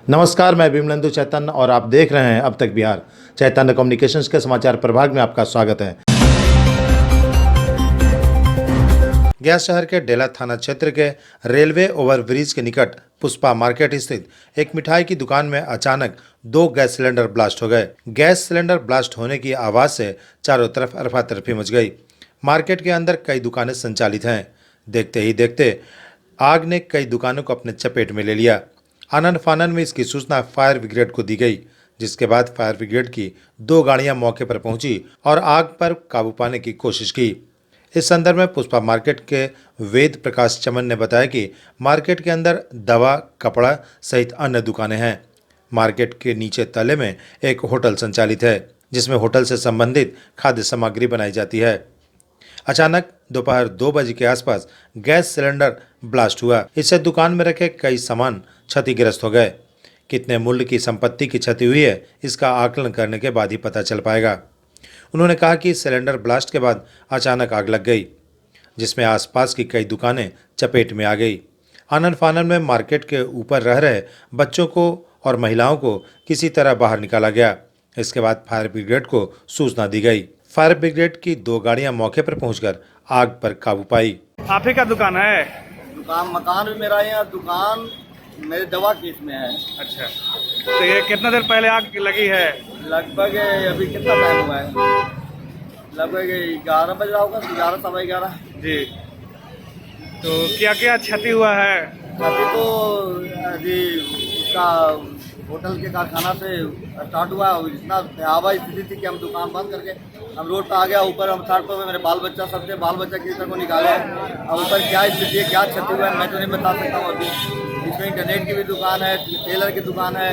नमस्कार, मैं विमलेंदु चैतन्य और आप देख रहे हैं अब तक बिहार। चैतन्य कम्युनिकेशंस के समाचार प्रभाग में आपका स्वागत है। गया शहर के डेला थाना क्षेत्र के रेलवे ओवरब्रिज के निकट पुष्पा मार्केट स्थित एक मिठाई की दुकान में अचानक 2 गैस सिलेंडर ब्लास्ट हो गए। गैस सिलेंडर ब्लास्ट होने की आवाज से चारों तरफ अफरा-तफरी मच गई। मार्केट के अंदर कई दुकानें संचालित हैं। देखते ही देखते आग ने कई दुकानों को अपने चपेट में ले लिया। आनन फानन में इसकी सूचना फायर ब्रिगेड को दी गई, जिसके बाद फायर ब्रिगेड की 2 गाड़ियां मौके पर पहुंची और आग पर काबू पाने की कोशिश की। इस संदर्भ में पुष्पा मार्केट के वेद प्रकाश चमन ने बताया कि मार्केट के अंदर दवा, कपड़ा सहित अन्य दुकानें हैं। मार्केट के नीचे तले में एक होटल संचालित है, जिसमें होटल से संबंधित खाद्य सामग्री बनाई जाती है। अचानक दोपहर 2 बजे के आसपास गैस सिलेंडर ब्लास्ट हुआ। इससे दुकान में रखे कई सामान क्षतिग्रस्त हो गए। कितने मूल्य की संपत्ति की क्षति हुई है, इसका आकलन करने के बाद ही पता चल पाएगा। उन्होंने कहा कि सिलेंडर ब्लास्ट के बाद अचानक आग लग गई, जिसमें आसपास की कई दुकानें चपेट में आ गई। आनन फानन में मार्केट के ऊपर रह रहे बच्चों को और महिलाओं को किसी तरह बाहर निकाला गया। इसके बाद फायर ब्रिगेड को सूचना दी गई। फायर ब्रिगेड की 2 गाड़ियां मौके पर पहुंचकर आग पर काबू पाई। आप ही का दुकान है? दुकान मकान भी मेरा है, दुकान मेरे दवा की इसमें है। अच्छा, तो ये कितना देर पहले आग लगी है? लगभग अभी कितना टाइम हुआ है? लगभग 11 बज रहा होगा, 11 सवा 11 जी। तो क्या क्या क्षति हुआ है? अभी तो जी उसका होटल के कारखाना से स्टार्ट हुआ। इतना भयावह स्थिति थी कि हम दुकान बंद करके हम रोड पर आ गया। ऊपर हम थर्ड पर मेरे बाल बच्चा सब थे, बाल बच्चा किसी तरह को निकाले। अब ऊपर क्या स्थिति है, क्या क्षति हुआ है, मैं तो नहीं बता सकता हूँ अभी। इसमें इंटरनेट की भी दुकान है, टेलर की दुकान है,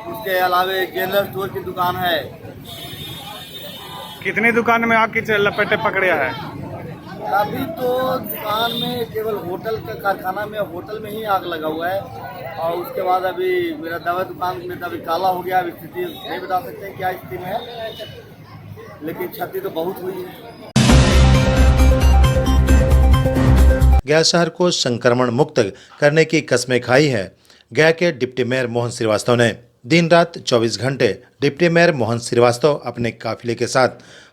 उसके अलावा जनरल स्टोर की दुकान है। कितनी दुकान में आग की लपेटे पकड़े है? अभी तो दुकान में केवल होटल का कारखाना में, होटल में ही आग लगा हुआ है। और उसके बाद अभी मेरा दवा दुकान में अभी काला हो गया। अभी स्थिति नहीं बता सकते क्या स्थिति में है, लेकिन क्षति तो बहुत हुई है। गया शहर को संक्रमण मुक्त करने की कस्में खाई है गया के डिप्टी मेयर मोहन श्रीवास्तव ने। दिन रात 24 घंटे डिप्टी मेयर मोहन श्रीवास्तव अपने काफिले के साथ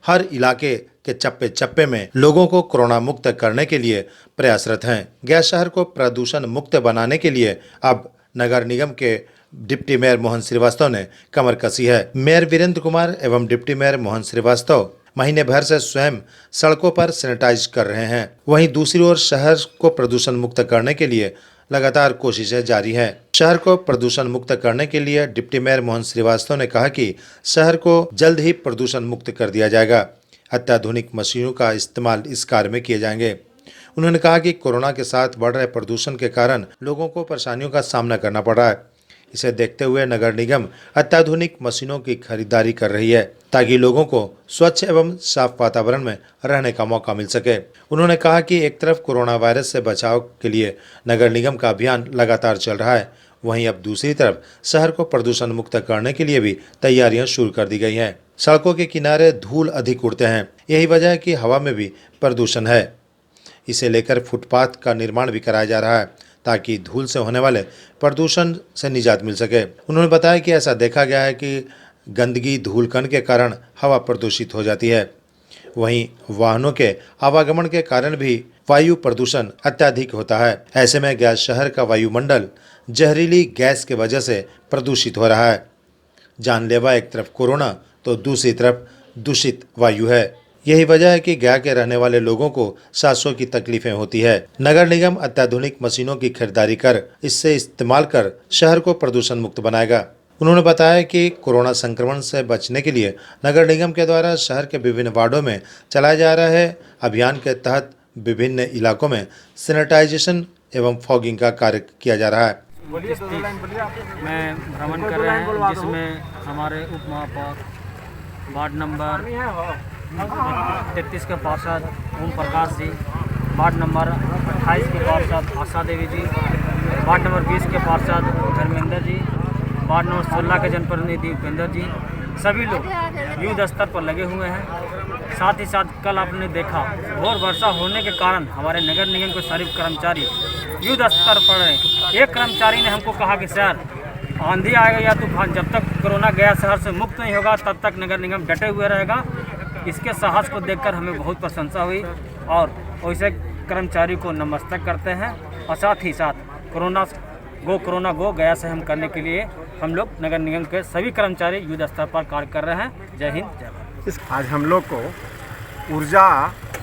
हर इलाके के चप्पे चप्पे में लोगों को कोरोना मुक्त करने के लिए प्रयासरत हैं। गया शहर को प्रदूषण मुक्त बनाने के लिए अब नगर निगम के डिप्टी मेयर मोहन श्रीवास्तव ने कमर कसी है। मेयर वीरेंद्र कुमार एवं डिप्टी मेयर मोहन श्रीवास्तव महीने भर से स्वयं सड़कों पर सैनिटाइज कर रहे हैं। वहीं दूसरी ओर शहर को प्रदूषण मुक्त करने के लिए लगातार कोशिशें जारी हैं। शहर को प्रदूषण मुक्त करने के लिए डिप्टी मेयर मोहन श्रीवास्तव ने कहा कि शहर को जल्द ही प्रदूषण मुक्त कर दिया जाएगा। अत्याधुनिक मशीनों का इस्तेमाल इस कार्य में किए जाएंगे। उन्होंने कहा कि कोरोना के साथ बढ़ रहे प्रदूषण के कारण लोगों को परेशानियों का सामना करना पड़ रहा है। इसे देखते हुए नगर निगम अत्याधुनिक मशीनों की खरीदारी कर रही है, ताकि लोगों को स्वच्छ एवं साफ वातावरण में रहने का मौका मिल सके। उन्होंने कहा कि एक तरफ कोरोना वायरस से बचाव के लिए नगर निगम का अभियान लगातार चल रहा है, वहीं अब दूसरी तरफ शहर को प्रदूषण मुक्त करने के लिए भी तैयारियां शुरू कर दी गई हैं। सड़कों के किनारे धूल अधिक उड़ते हैं, यही वजह है कि हवा में भी प्रदूषण है। इसे लेकर फुटपाथ का निर्माण भी कराया जा रहा है, ताकि धूल से होने वाले प्रदूषण से निजात मिल सके। उन्होंने बताया कि ऐसा देखा गया है कि गंदगी, धूल कण के कारण हवा प्रदूषित हो जाती है। वहीं वाहनों के आवागमन के कारण भी वायु प्रदूषण अत्यधिक होता है। ऐसे में गया शहर का वायुमंडल जहरीली गैस के वजह से प्रदूषित हो रहा है। जानलेवा एक तरफ कोरोना तो दूसरी तरफ दूषित वायु है। यही वजह है कि गया के रहने वाले लोगों को सांसों की तकलीफें होती है। नगर निगम अत्याधुनिक मशीनों की खरीदारी कर इससे इस्तेमाल कर शहर को प्रदूषण मुक्त बनाएगा। उन्होंने बताया कि कोरोना संक्रमण से बचने के लिए नगर निगम के द्वारा शहर के विभिन्न वार्डों में चलाए जा रहे अभियान के तहत विभिन्न इलाकों में सैनिटाइजेशन एवं फॉगिंग का कार्य किया जा रहा है। में भ्रमण कर रहे हैं, जिसमें हमारे उप महापौर वार्ड नंबर 33 के पार्षद ओम प्रकाश जी, वार्ड नंबर 28 के पार्षद आशा देवी जी, वार्ड नंबर 20 के पार्षद धर्मेंद्र जी, वार्ड नंबर 16 के जनप्रतिनिधि उपेंद्र जी, सभी लोग युद्ध स्तर पर लगे हुए हैं। साथ ही साथ कल आपने देखा घोर वर्षा होने के कारण हमारे नगर निगम के सारे कर्मचारी युद्ध स्तर पर रहे। एक कर्मचारी ने हमको कहा कि सर आंधी आएगा या तूफान, जब तक कोरोना गया शहर से मुक्त नहीं होगा तब तक नगर निगम डटे हुए रहेगा। इसके साहस को देखकर हमें बहुत प्रशंसा हुई और वैसे कर्मचारी को नमस्ते करते हैं और साथ ही साथ कोरोना गो गया से हम करने के लिए हम लोग नगर निगम के सभी कर्मचारी युद्ध स्तर पर कार्य कर रहे हैं। जय हिंद जय भारत। आज हम लोग को ऊर्जा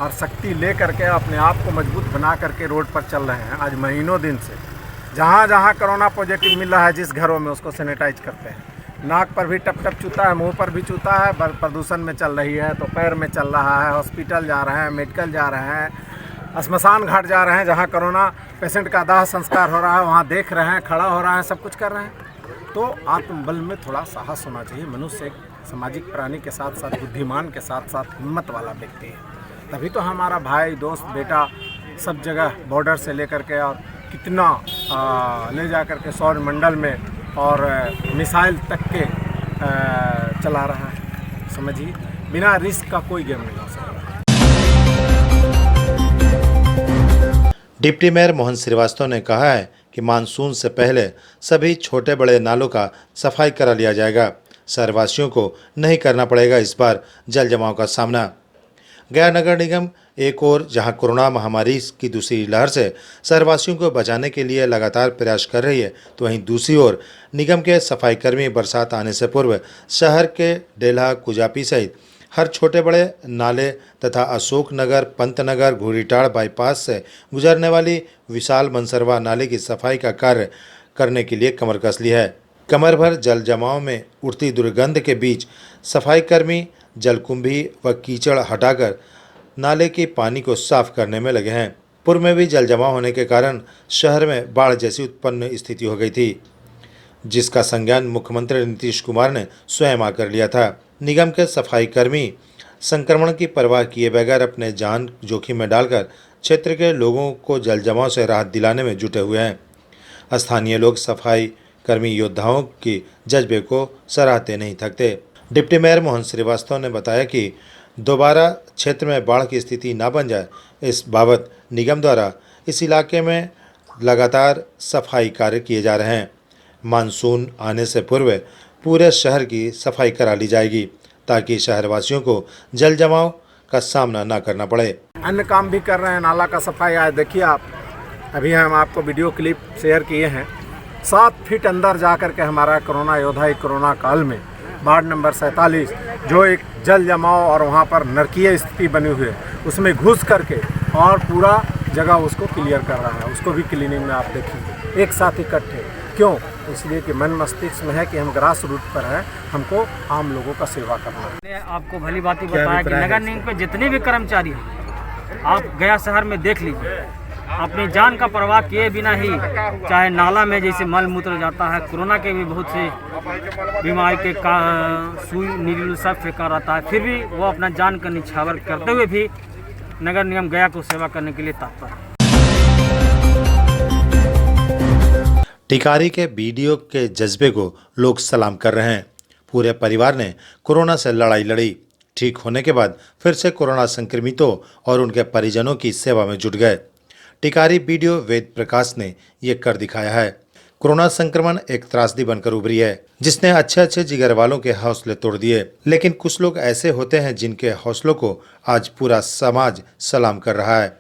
और शक्ति ले करके अपने आप को मजबूत बना करके रोड पर चल रहे हैं। आज महीनों दिन से जहाँ जहाँ कोरोना पॉजिटिव मिल रहा है, जिस घरों में उसको सैनिटाइज करते हैं। नाक पर भी टप टप चूता है, मुंह पर भी चूता है, प्रदूषण में चल रही है तो पैर में चल रहा है। हॉस्पिटल जा रहे हैं, मेडिकल जा रहे हैं, श्मशान घाट जा रहे हैं, जहाँ कोरोना पेशेंट का दाह संस्कार हो रहा है वहाँ देख रहे हैं, खड़ा हो रहा है, सब कुछ कर रहे हैं। तो आत्मबल में थोड़ा साहस होना चाहिए। मनुष्य एक सामाजिक प्राणी के साथ साथ बुद्धिमान के साथ साथ हिम्मत वाला व्यक्ति है। तभी तो हमारा भाई दोस्त बेटा सब जगह बॉर्डर से लेकर के और कितना ले जा कर के सौर मंडल में और मिसाइल तक के चला रहा है। समझिए, बिना रिस्क का कोई गेम नहीं हो सकता। डिप्टी मेयर मोहन श्रीवास्तव ने कहा है कि मानसून से पहले सभी छोटे बड़े नालों का सफाई करा लिया जाएगा। शहरवासियों को नहीं करना पड़ेगा इस बार जल जमाव का सामना। गया नगर निगम एक और जहां कोरोना महामारी की दूसरी लहर से शहरवासियों को बचाने के लिए लगातार प्रयास कर रही है, तो वहीं दूसरी ओर निगम के सफाई कर्मी बरसात आने से पूर्व शहर के डेल्हा कुजापी सहित हर छोटे बड़े नाले तथा अशोक नगर, पंत नगर, घूरीटाड़ बाईपास से गुजरने वाली विशाल मनसरवा नाले की सफाई का कार्य करने के लिए कमर कस ली है। कमर भर जल जमाव में उठती दुर्गंध के बीच सफाई कर्मी जलकुंभी व कीचड़ हटाकर नाले के पानी को साफ करने में लगे हैं। पूर्व में भी जल जमाव होने के कारण शहर में बाढ़ जैसी उत्पन्न स्थिति हो गई थी, जिसका संज्ञान मुख्यमंत्री नीतीश कुमार ने स्वयं आकर लिया था। निगम के सफाई कर्मी संक्रमण की परवाह किए बगैर अपने जान जोखिम में डालकर क्षेत्र के लोगों को जल जमाव से राहत दिलाने में जुटे हुए हैं। स्थानीय लोग सफाई कर्मी योद्धाओं की जज्बे को सराहते नहीं थकते। डिप्टी मेयर मोहन श्रीवास्तव ने बताया कि दोबारा क्षेत्र में बाढ़ की स्थिति न बन जाए, इस बाबत निगम द्वारा इस इलाके में लगातार सफाई कार्य किए जा रहे हैं। मानसून आने से पूर्व पूरे शहर की सफाई करा ली जाएगी ताकि शहरवासियों को जल जमाव का सामना न करना पड़े। अन्य काम भी कर रहे हैं, नाला का सफाई। आज देखिए आप, अभी हम आपको वीडियो क्लिप शेयर किए हैं। 7 फीट अंदर जा कर के हमारा कोरोना योद्धा कोरोना काल में वार्ड नंबर 47 जो एक जल जमाव और वहाँ पर नरकीय स्थिति बनी हुई है, उसमें घुस करके और पूरा जगह उसको क्लियर कर रहा है। उसको भी क्लीनिंग में आप देखिए एक साथ इकट्ठे। क्यों? इसलिए कि मन मस्तिष्क में है कि हम ग्रास रूट पर हैं, हमको आम लोगों का सेवा करना है। मैंने आपको भली बात ही बताया कि नगर निगम के जितने भी कर्मचारी हैं, आप गया शहर में देख लीजिए, अपनी जान का परवाह किए बिना ही, चाहे नाला में जैसे मल मूत्र जाता है, कोरोना के भी बहुत से बीमारी के सुई नीडल सब फेंका रहता है, फिर भी वो अपना जान का निछावर करते हुए भी नगर निगम गया को सेवा करने के लिए तत्पर है। टिकारी के बीडीओ के जज्बे को लोग सलाम कर रहे हैं। पूरे परिवार ने कोरोना से लड़ाई लड़ी, ठीक होने के बाद फिर से कोरोना संक्रमितों और उनके परिजनों की सेवा में जुट गए। टिकारी बीडीओ वेद प्रकाश ने ये कर दिखाया है। कोरोना संक्रमण एक त्रासदी बनकर उभरी है, जिसने अच्छे अच्छे जिगर वालों के हौसले तोड़ दिए। लेकिन कुछ लोग ऐसे होते हैं जिनके हौसलों को आज पूरा समाज सलाम कर रहा है।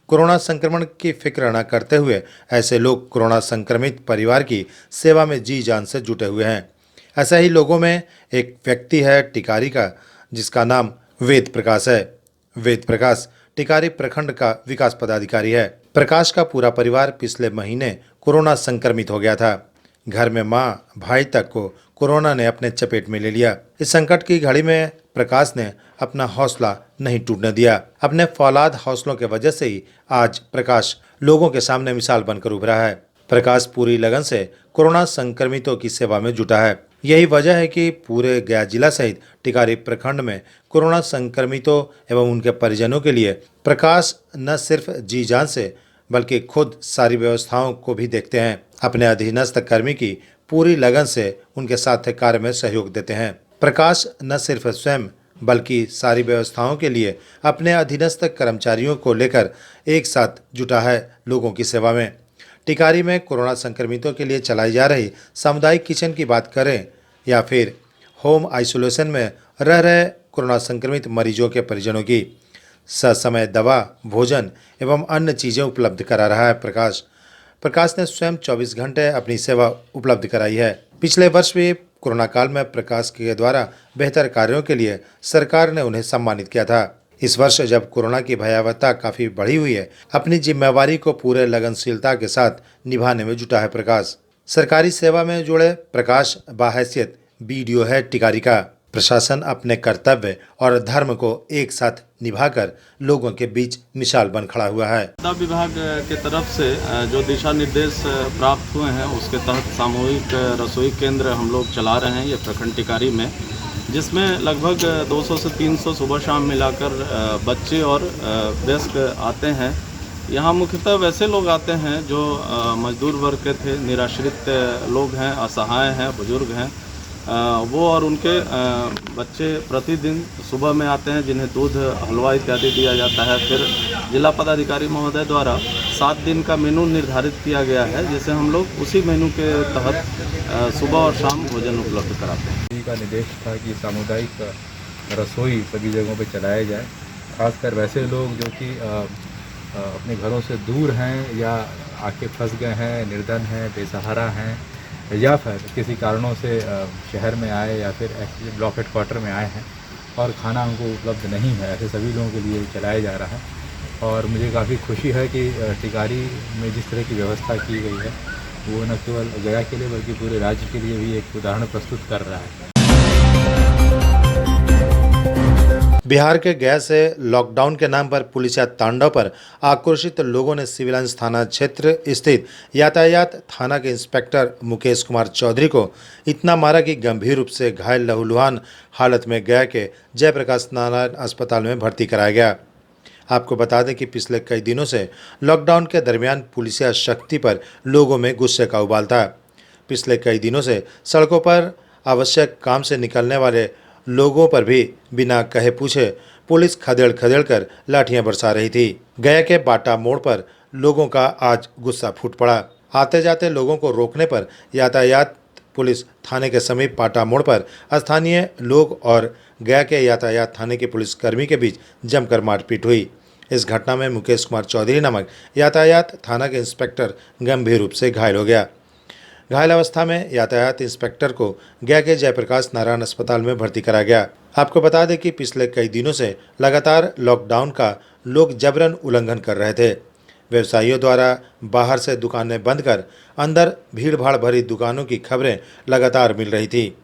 कोरोना संक्रमण की फिक्र न करते हुए ऐसे लोग कोरोना संक्रमित परिवार की सेवा में जी जान से जुटे हुए हैं। ऐसा ही लोगों में एक व्यक्ति है टिकारी का, जिसका नाम वेद प्रकाश है। वेद प्रकाश टिकारी प्रखंड का विकास पदाधिकारी है। प्रकाश का पूरा परिवार पिछले महीने कोरोना संक्रमित हो गया था। घर में मां भाई तक को कोरोना ने अपने चपेट में ले लिया। इस संकट की घड़ी में प्रकाश ने अपना हौसला नहीं टूटने दिया। अपने फौलाद हौसलों के वजह से ही आज प्रकाश लोगों के सामने मिसाल बनकर उभरा है। प्रकाश पूरी लगन से कोरोना संक्रमितों की सेवा में जुटा है। यही वजह है कि पूरे गया जिला सहित टिकारी प्रखंड में कोरोना संक्रमितों एवं उनके परिजनों के लिए प्रकाश न सिर्फ जी जान से बल्कि खुद सारी व्यवस्थाओं को भी देखते हैं। अपने अधीनस्थ कर्मी की पूरी लगन से उनके साथ कार्य में सहयोग देते हैं। प्रकाश न सिर्फ स्वयं बल्कि सारी व्यवस्थाओं के लिए अपने अधीनस्थ कर्मचारियों को लेकर एक साथ जुटा है लोगों की सेवा में। टिकारी में कोरोना संक्रमितों के लिए चलाई जा रही सामुदायिक किचन की बात करें या फिर होम आइसोलेशन में रह रहे कोरोना संक्रमित मरीजों के परिजनों की, ससमय दवा, भोजन एवं अन्य चीज़ें उपलब्ध करा रहा है प्रकाश ने स्वयं 24 घंटे अपनी सेवा उपलब्ध कराई है। पिछले वर्ष भी कोरोना काल में प्रकाश के द्वारा बेहतर कार्यों के लिए सरकार ने उन्हें सम्मानित किया था। इस वर्ष जब कोरोना की भयावहता काफ़ी बढ़ी हुई है, अपनी जिम्मेवारी को पूरे लगनशीलता के साथ निभाने में जुटा है प्रकाश। सरकारी सेवा में जुड़े प्रकाश बाहैसियत BDO है टिकारी का। प्रशासन अपने कर्तव्य और धर्म को एक साथ निभाकर लोगों के बीच मिसाल बन खड़ा हुआ है। आपदा विभाग के तरफ से जो दिशा निर्देश प्राप्त हुए हैं उसके तहत सामूहिक रसोई केंद्र हम लोग चला रहे हैं ये प्रखंड टिकारी में, जिसमें लगभग 200 से 300 सुबह शाम मिलाकर बच्चे और वयस्क आते हैं। यहाँ मुख्यतः वैसे लोग आते हैं जो मजदूर वर्ग के थे, निराश्रित लोग हैं, असहाय हैं, बुजुर्ग हैं, वो और उनके बच्चे प्रतिदिन सुबह में आते हैं, जिन्हें दूध, हलवा इत्यादि दिया जाता है। फिर जिला पदाधिकारी महोदय द्वारा 7 दिन का मेनू निर्धारित किया गया है, जिसे हम लोग उसी मेनू के तहत सुबह और शाम भोजन उपलब्ध कराते हैं। का निर्देश था कि सामुदायिक रसोई सभी जगहों पर चलाया जाए, खासकर वैसे लोग जो कि अपने घरों से दूर हैं या आके फंस गए हैं, निर्धन हैं, बेसहारा हैं, या फिर किसी कारणों से शहर में आए या फिर एक्चुअली ब्लॉक हेडक्वार्टर में आए हैं और खाना उनको उपलब्ध नहीं है, ऐसे सभी लोगों के लिए चलाया जा रहा है। और मुझे काफ़ी खुशी है कि टिकारी में जिस तरह की व्यवस्था की गई है वो न केवल गया के लिए बल्कि पूरे राज्य के लिए भी एक उदाहरण प्रस्तुत कर रहा है। बिहार के गया से लॉकडाउन के नाम पर पुलिस या तांडव पर आक्रोशित लोगों ने सिविल लाइंस थाना क्षेत्र स्थित यातायात थाना के इंस्पेक्टर मुकेश कुमार चौधरी को इतना मारा कि गंभीर रूप से घायल लहूलुहान हालत में गया के जयप्रकाश नारायण अस्पताल में भर्ती कराया गया। आपको बता दें कि पिछले कई दिनों से लॉकडाउन के दरमियान पुलिसिया शक्ति पर लोगों में गुस्से का उबाल था। पिछले कई दिनों से सड़कों पर आवश्यक काम से निकलने वाले लोगों पर भी बिना कहे पूछे पुलिस खदेड़ कर लाठियां बरसा रही थी। गया के बाटा मोड़ पर लोगों का आज गुस्सा फूट पड़ा। आते जाते लोगों को रोकने पर यातायात पुलिस थाने के समीप बाटा मोड़ पर स्थानीय लोग और गया के यातायात थाने के पुलिसकर्मी के बीच जमकर मारपीट हुई। इस घटना में मुकेश कुमार चौधरी नामक यातायात थाना के इंस्पेक्टर गंभीर रूप से घायल हो गया। घायल अवस्था में यातायात इंस्पेक्टर को गया के जयप्रकाश नारायण अस्पताल में भर्ती कराया गया। आपको बता दें कि पिछले कई दिनों से लगातार लॉकडाउन का लोग जबरन उल्लंघन कर रहे थे। व्यवसायियों द्वारा बाहर से दुकानें बंद कर अंदर भीड़-भाड़ भरी दुकानों की खबरें लगातार मिल रही थी।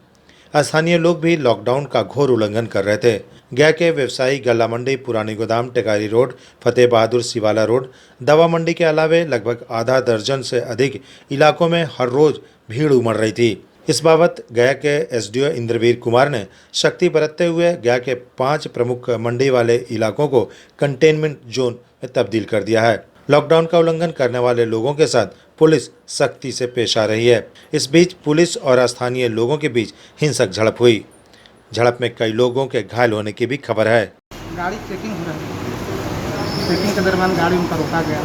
स्थानीय लोग भी लॉकडाउन का घोर उल्लंघन कर रहे थे। गया के व्यवसायी गल्ला मंडी, पुरानी गोदाम, टेकारी रोड, फतेह बहादुर सिवाला रोड, दवा मंडी के अलावे लगभग आधा दर्जन से अधिक इलाकों में हर रोज भीड़ उमड़ रही थी। इस बाबत गया के SDO इंद्रवीर कुमार ने सख्ती बरतते हुए गया के 5 प्रमुख मंडी वाले इलाकों को कंटेनमेंट जोन में तब्दील कर दिया है। लॉकडाउन का उल्लंघन करने वाले लोगों के साथ पुलिस सख्ती से पेश आ रही है। इस बीच पुलिस और स्थानीय लोगों के बीच हिंसक झड़प हुई। झड़प में कई लोगों के घायल होने की भी खबर है। गाड़ी चेकिंग हो रही है, चेकिंग के दरमियान गाड़ी उनका रोका गया।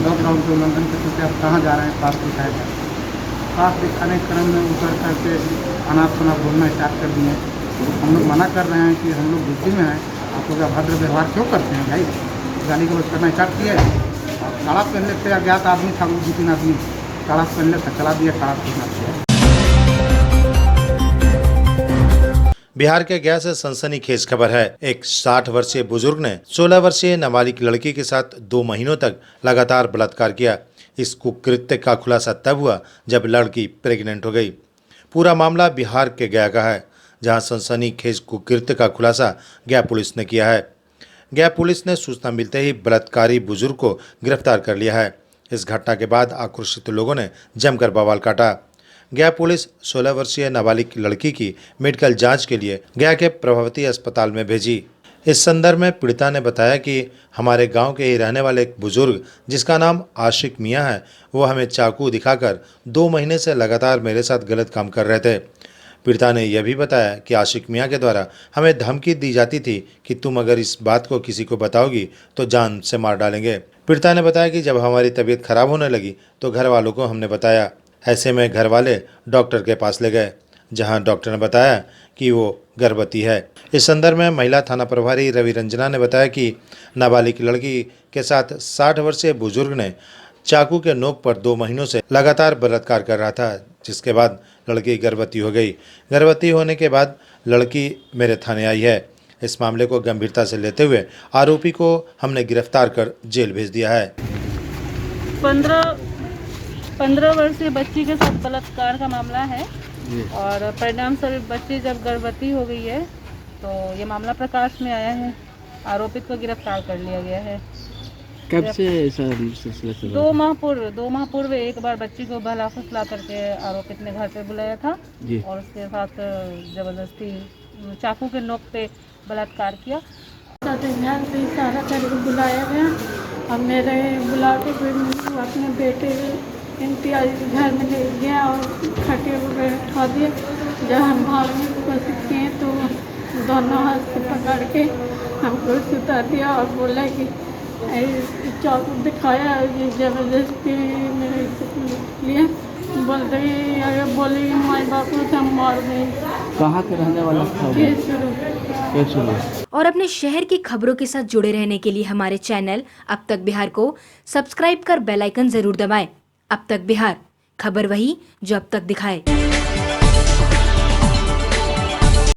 लॉकडाउन के उल्लंघन के चलते आप कहाँ जा रहे हैं, पास दिखाया गया। पास दिखाने के क्रम में उतर करके अनाप शनाप बोलना स्टार्ट कर दिए। हम लोग मना कर रहे हैं कि हम लोग ड्यूटी में हैं, आप लोग अभद्र व्यवहार क्यों करते हैं भाई। गाली गलौज करना स्टार्ट किए। काला पहन लेते अज्ञात आदमी था, 2-3 आदमी काला पहन लेते, चला दिया काला पहना। बिहार के गया से सनसनीखेज खबर है। एक 60 वर्षीय बुजुर्ग ने 16 वर्षीय नाबालिग लड़की के साथ 2 महीनों तक लगातार बलात्कार किया। इस कुकृत्य का खुलासा तब हुआ जब लड़की प्रेग्नेंट हो गई। पूरा मामला बिहार के गया का है, जहां सनसनीखेज कुकृत्य का खुलासा गया पुलिस ने किया है। गया पुलिस ने सूचना मिलते ही बलात्कारी बुजुर्ग को गिरफ्तार कर लिया है। इस घटना के बाद आक्रोशित लोगों ने जमकर बवाल काटा। गया पुलिस 16 वर्षीय नाबालिग लड़की की मेडिकल जांच के लिए गया के प्रभावती अस्पताल में भेजी। इस संदर्भ में पीड़िता ने बताया कि हमारे गांव के ही रहने वाले एक बुजुर्ग जिसका नाम आशिक मियां है, वो हमें चाकू दिखाकर 2 महीने से लगातार मेरे साथ गलत काम कर रहे थे। पीड़िता ने यह भी बताया कि आशिक मियां के द्वारा हमें धमकी दी जाती थी कि तुम अगर इस बात को किसी को बताओगी तो जान से मार डालेंगे। पीड़िता ने बताया कि जब हमारी तबीयत खराब होने लगी तो घर वालों को हमने बताया। ऐसे में घर वाले डॉक्टर के पास ले गए, जहां डॉक्टर ने बताया कि वो गर्भवती है। इस संदर्भ में महिला थाना प्रभारी रवि रंजना ने बताया कि नाबालिग लड़की के साथ 60 वर्षीय बुजुर्ग ने चाकू के नोक पर 2 महीनों से लगातार बलात्कार कर रहा था, जिसके बाद लड़की गर्भवती हो गई। गर्भवती होने के बाद लड़की मेरे थाने आई है। इस मामले को गंभीरता से लेते हुए आरोपी को हमने गिरफ्तार कर जेल भेज दिया है। 15 वर्षीय बच्ची के साथ बलात्कार का मामला है और परिणाम स्वरूप बच्ची जब गर्भवती हो गई है तो ये मामला प्रकाश में आया है। आरोपित को गिरफ्तार कर लिया गया है। कब से ऐसा सिलसिला चल रहा 2 माह पूर्व एक बार बच्ची को बहला फुसला करके आरोपित ने घर पे बुलाया था जी। और उसके साथ जबरदस्ती चाकू के नोक पे बलात्कार किया। ध्यान से इशारा करके बुलाया गया और मेरे बुला के फिर अपने बेटे इम्तियाज घर में ले गया और खटे वगैरह उठा दिए। जब हम भागने की कोशिश किए तो दोनों हाथ से पकड़ के हमको सुता दिया और बोला कि चाकू दिखाया, ये जबरदस्ती मेरे लिए बोलते अगर बोले माई बाप को तो हम मार दें। कहाँ के रहने वाला था वो? शुरू और अपने शहर की खबरों के साथ जुड़े रहने के लिए हमारे चैनल अब तक बिहार को सब्सक्राइब कर बेल आइकन जरूर दबाएं। अब तक बिहार, खबर वही जो अब तक दिखाए।